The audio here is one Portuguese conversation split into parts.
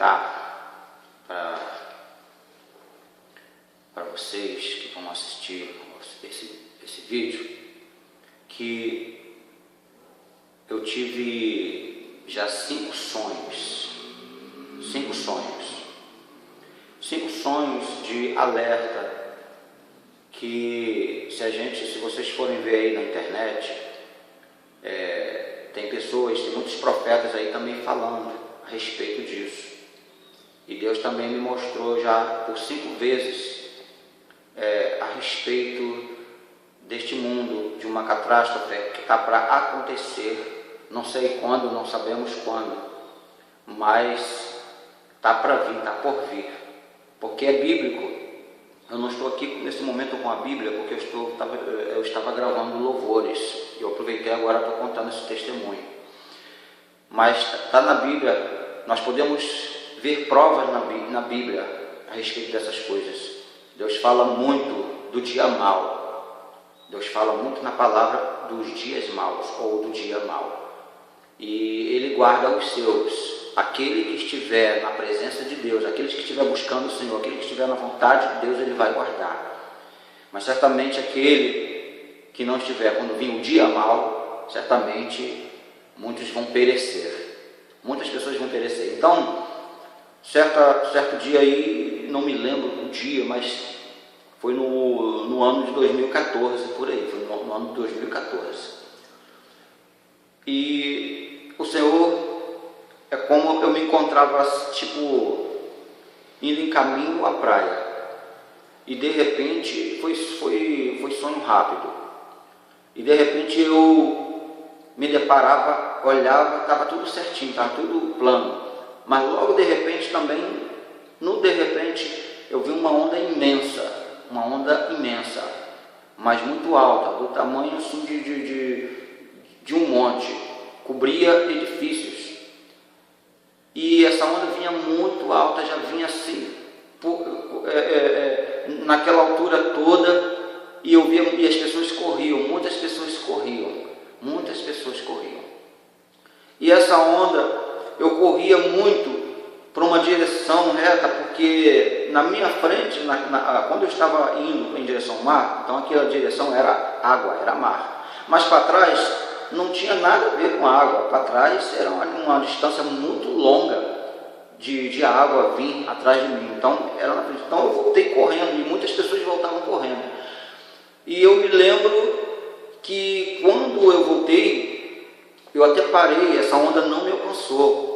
comentar para vocês que vão assistir esse vídeo, que eu tive já 5 sonhos de alerta, que se vocês forem ver aí na internet, tem muitos profetas aí também falando a respeito disso. E Deus também me mostrou já por 5 vezes a respeito deste mundo, de uma catástrofe que está para acontecer. Não sei quando, não sabemos quando, mas está para vir, está por vir, porque é bíblico. Eu não estou aqui nesse momento com a Bíblia, porque eu estava gravando louvores, e eu aproveitei agora para contar esse testemunho. Mas está na Bíblia, nós podemos ver provas na Bíblia a respeito dessas coisas. Deus fala muito do dia mau, Deus fala muito na palavra dos dias maus, ou do dia mau. E Ele guarda os seus. Aquele que estiver na presença de Deus, aquele que estiver buscando o Senhor, aquele que estiver na vontade de Deus, Ele vai guardar. Mas certamente aquele que não estiver, quando vir o dia mau, certamente muitos vão perecer. Muitas pessoas vão perecer. Então, certo dia aí, não me lembro do dia, mas foi no ano de 2014, por aí, foi no ano de 2014. E o Senhor, é como eu me encontrava, indo em caminho à praia. E de repente, foi sonho rápido. E de repente eu me deparava, olhava, estava tudo certinho, estava tudo plano. Mas logo de repente também, eu vi uma onda imensa, mas muito alta, do tamanho assim de um monte, cobria edifícios. E essa onda vinha muito alta, já vinha assim, naquela altura toda, e eu via, e as pessoas corriam, muitas pessoas corriam. E essa onda, eu corria muito para uma direção reta, porque na minha frente, quando eu estava indo em direção ao mar, então aquela direção era água, era mar. Mas para trás não tinha nada a ver com a água, para trás era uma distância muito longa de água vir atrás de mim, então era na frente. Então eu voltei correndo, e muitas pessoas voltavam correndo. E eu me lembro que quando eu voltei, eu até parei, essa onda não me alcançou.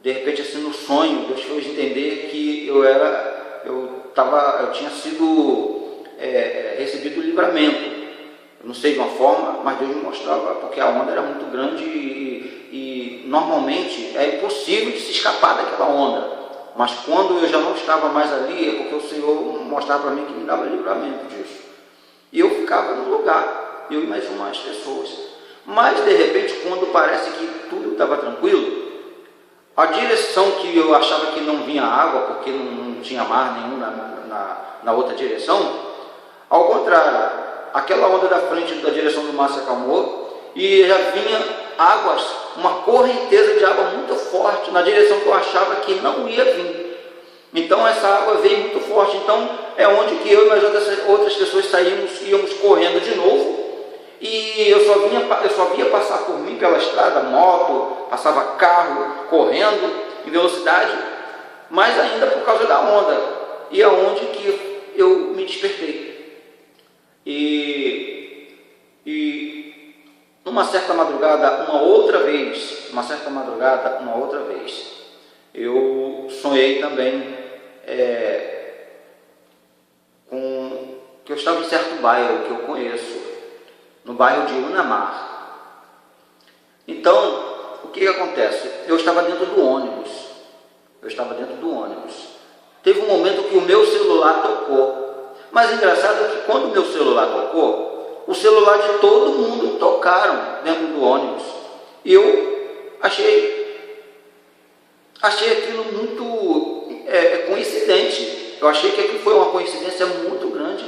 De repente, assim, no sonho, Deus fez entender que eu tinha sido recebido o livramento. Eu não sei de uma forma, mas Deus me mostrava, porque a onda era muito grande e normalmente é impossível de se escapar daquela onda. Mas quando eu já não estava mais ali, é porque o Senhor mostrava para mim que me dava livramento disso. E eu ficava no lugar, eu e mais umas pessoas. Mas de repente, quando parece que tudo estava tranquilo, a direção que eu achava que não vinha água, porque não tinha mar nenhum na outra direção, ao contrário, aquela onda da frente da direção do mar se acalmou e já vinha águas, uma correnteza de água muito forte na direção que eu achava que não ia vir. Então essa água veio muito forte. Então é onde que eu e mais outras pessoas íamos correndo de novo. E eu só via passar por mim pela estrada, moto, passava carro, correndo em velocidade, mas ainda por causa da onda. E é onde que eu me despertei. E numa certa madrugada, uma outra vez, eu sonhei também que eu estava em certo bairro que eu conheço, no bairro de Unamar. Então, o que acontece? Eu estava dentro do ônibus. Teve um momento que o meu celular tocou. Mas engraçado é que quando o meu celular tocou, o celular de todo mundo tocaram dentro do ônibus. E eu achei aquilo muito coincidente. Eu achei que aquilo foi uma coincidência muito grande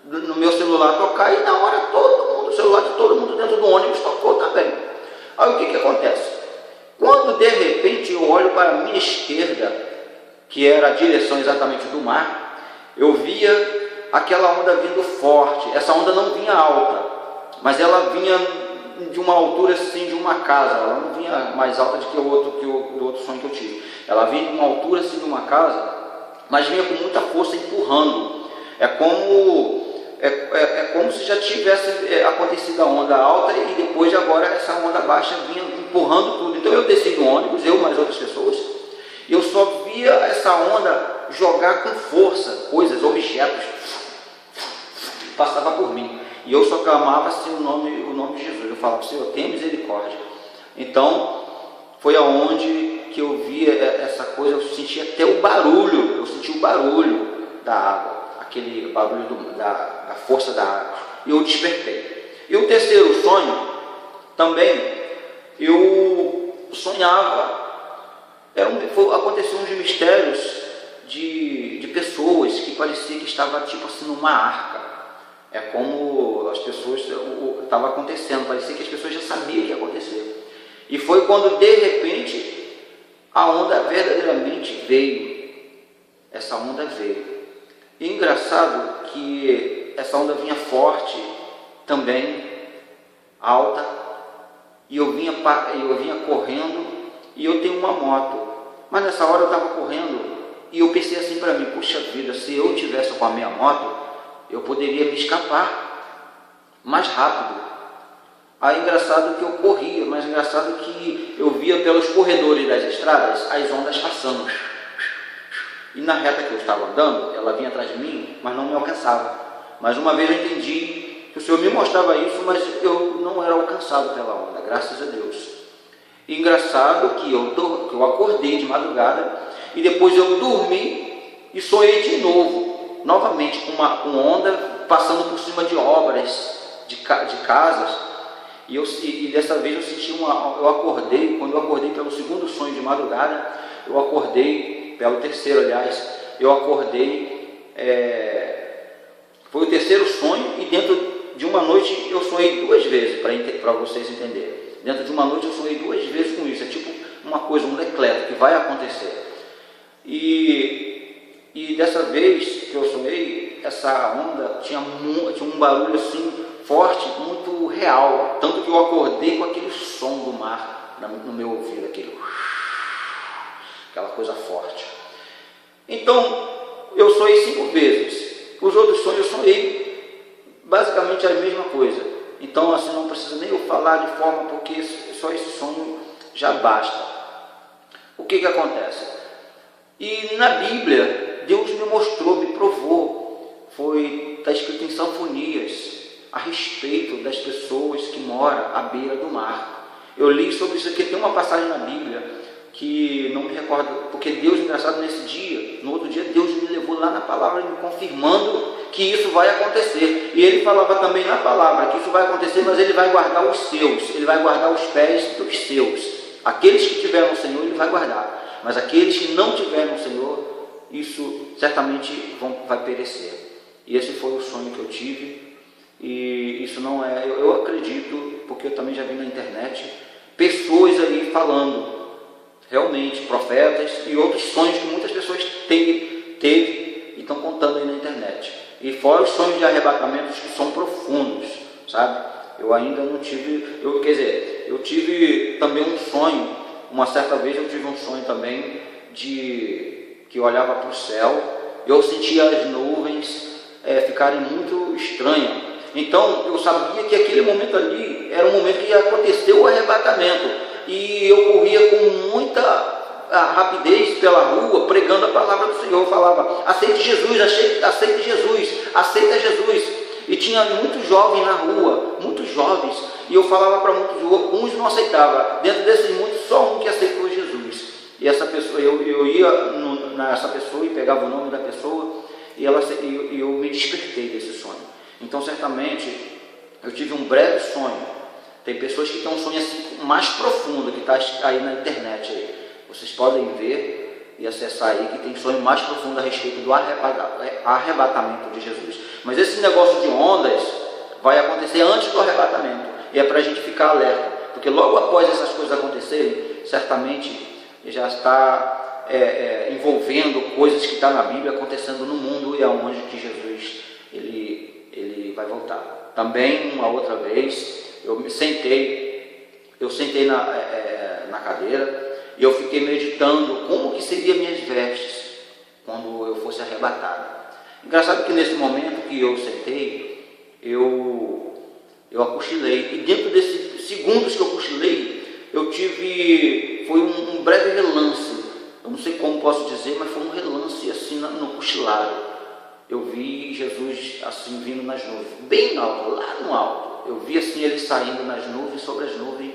no meu celular tocar, e na hora o celular de todo mundo dentro do ônibus tocou também. Aí o que acontece? Quando de repente eu olho para a minha esquerda, que era a direção exatamente do mar, eu via aquela onda vindo forte. Essa onda não vinha alta, mas ela vinha de uma altura assim de uma casa. Ela não vinha mais alta do que o outro sonho que eu tive. Ela vinha de uma altura assim de uma casa, mas vinha com muita força empurrando. É como se já tivesse acontecido a onda alta e depois agora essa onda baixa vinha empurrando tudo. Então eu desci do ônibus, eu mais outras pessoas, e eu só via essa onda jogar com força coisas, objetos, passava por mim. E eu só clamava assim, o nome de Jesus. Eu falava: Senhor, tenha misericórdia. Então foi aonde que eu via essa coisa. Eu senti até o barulho, eu senti o barulho da água, aquele barulho da força da água, e eu despertei. E o terceiro sonho também, eu sonhava, aconteciam uns mistérios de pessoas que parecia que estava tipo assim numa arca. É como as pessoas estava acontecendo, parecia que as pessoas já sabiam o que ia acontecer. E foi quando de repente a onda verdadeiramente veio. Essa onda veio. E engraçado que essa onda vinha forte também, alta, e eu vinha correndo, e eu tenho uma moto, mas nessa hora eu estava correndo e eu pensei assim para mim: puxa vida, se eu tivesse com a minha moto, eu poderia me escapar mais rápido. Aí engraçado que eu corria, mas engraçado que eu via pelos corredores das estradas as ondas passando. E na reta que eu estava andando, ela vinha atrás de mim, mas não me alcançava. Mas uma vez eu entendi que o Senhor me mostrava isso, mas eu não era alcançado pela onda, graças a Deus. E engraçado que eu acordei de madrugada, e depois eu dormi e sonhei de novo, novamente, com onda passando por cima de obras, de casas. E dessa vez eu senti eu acordei, quando eu acordei pelo segundo sonho de madrugada, eu acordei pelo terceiro, aliás, eu acordei, foi o terceiro sonho, e dentro de uma noite eu sonhei duas vezes, para vocês entenderem. Dentro de uma noite eu sonhei duas vezes com isso, é tipo uma coisa, um decreto que vai acontecer. E dessa vez que eu sonhei, essa onda tinha um barulho assim forte, muito real, tanto que eu acordei com aquele som do mar no meu ouvido, aquela coisa forte. Então eu sonhei 5 vezes. Os outros sonhos eu sonhei basicamente a mesma coisa. Então assim, não precisa nem eu falar de forma, porque só esse sonho já basta. O que acontece? E na Bíblia Deus me mostrou, me provou, está escrito em Sinfonias a respeito das pessoas que moram à beira do mar. Eu li sobre isso aqui, tem uma passagem na Bíblia que não me recordo, porque Deus, engraçado, nesse dia, no outro dia, Deus me levou lá na palavra, me confirmando que isso vai acontecer. E ele falava também na palavra que isso vai acontecer, mas ele vai guardar os seus, ele vai guardar os pés dos seus. Aqueles que tiveram o Senhor, ele vai guardar, mas aqueles que não tiveram o Senhor, isso certamente vai perecer. E esse foi o sonho que eu tive. E isso não é, eu acredito, porque eu também já vi na internet pessoas aí falando, realmente, profetas e outros sonhos que muitas pessoas teve e estão contando aí na internet. E fora os sonhos de arrebatamentos que são profundos, sabe? Eu ainda não tive, eu tive também um sonho, uma certa vez eu tive um sonho também que eu olhava para o céu, eu sentia as nuvens ficarem muito estranhas. Então eu sabia que aquele momento ali era um momento que ia acontecer o arrebatamento, e eu corria com muita rapidez pela rua, pregando a palavra do Senhor. Eu falava: aceite Jesus, aceite Jesus, aceita Jesus. E tinha muitos jovens na rua, muitos jovens, e eu falava para muitos, uns não aceitavam. Dentro desses muitos, só um que aceitou Jesus. E essa pessoa, eu ia nessa pessoa e pegava o nome da pessoa, e eu me despertei desse sonho. Então certamente eu tive um breve sonho. Tem pessoas que têm um sonho assim mais profundo, que está aí na internet aí. Vocês podem ver e acessar aí, que tem sonho mais profundo a respeito do arrebatamento de Jesus. Mas esse negócio de ondas vai acontecer antes do arrebatamento, e é para a gente ficar alerta, porque logo após essas coisas acontecerem, certamente já está envolvendo coisas que estão na Bíblia acontecendo no mundo, e aonde que Jesus ele vai voltar. Também uma outra vez eu sentei na cadeira e eu fiquei meditando como que seria minhas vestes quando eu fosse arrebatado. Engraçado que nesse momento que eu sentei, eu cochilei, e dentro desses segundos que eu cochilei, foi um breve relance, eu não sei como posso dizer, mas foi um relance assim no cochilado. Eu vi Jesus assim vindo nas nuvens, bem alto, lá no alto. Eu vi assim ele saindo nas nuvens, sobre as nuvens,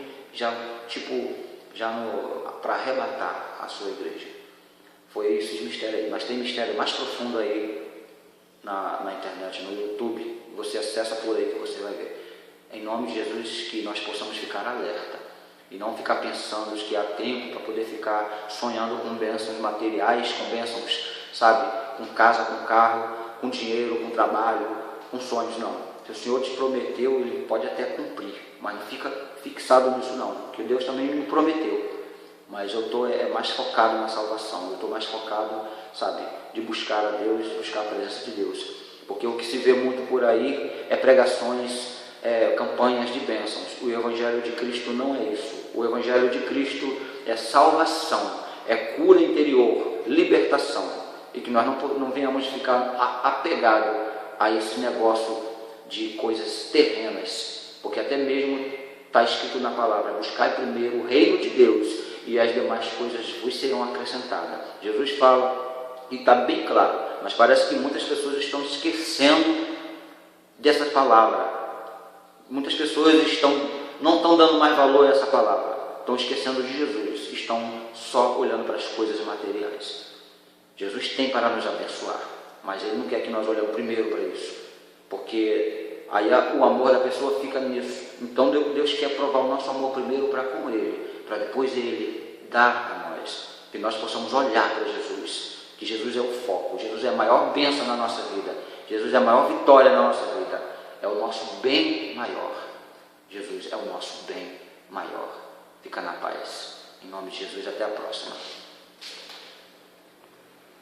para arrebatar a sua igreja. Foi esses mistérios aí, mas tem mistério mais profundo aí na internet, no YouTube. Você acessa por aí que você vai ver. Em nome de Jesus, que nós possamos ficar alerta e não ficar pensando que há tempo para poder ficar sonhando com bênçãos materiais, com bênçãos, sabe, com casa, com carro, com dinheiro, com trabalho, com sonhos. Não. Se o Senhor te prometeu, Ele pode até cumprir, mas não fica fixado nisso não, porque Deus também me prometeu. Mas eu estou mais focado na salvação, eu estou mais focado, sabe, de buscar a Deus, buscar a presença de Deus. Porque o que se vê muito por aí é pregações, campanhas de bênçãos. O Evangelho de Cristo não é isso. O Evangelho de Cristo é salvação, é cura interior, libertação. E que nós não venhamos ficar apegados a esse negócio de coisas terrenas. Porque até mesmo está escrito na palavra: buscai primeiro o reino de Deus e as demais coisas vos serão acrescentadas. Jesus fala, e está bem claro, mas parece que muitas pessoas estão esquecendo dessa palavra. Muitas pessoas não estão dando mais valor a essa palavra, estão esquecendo de Jesus, estão só olhando para as coisas materiais. Jesus tem para nos abençoar, mas Ele não quer que nós olhemos primeiro para isso, porque aí o amor da pessoa fica nisso. Então Deus quer provar o nosso amor primeiro para com Ele, para depois Ele dar a nós, que nós possamos olhar para Jesus, que Jesus é o foco, Jesus é a maior bênção na nossa vida, Jesus é a maior vitória na nossa vida, é o nosso bem maior. Jesus é o nosso bem maior. Fica na paz. Em nome de Jesus, até a próxima.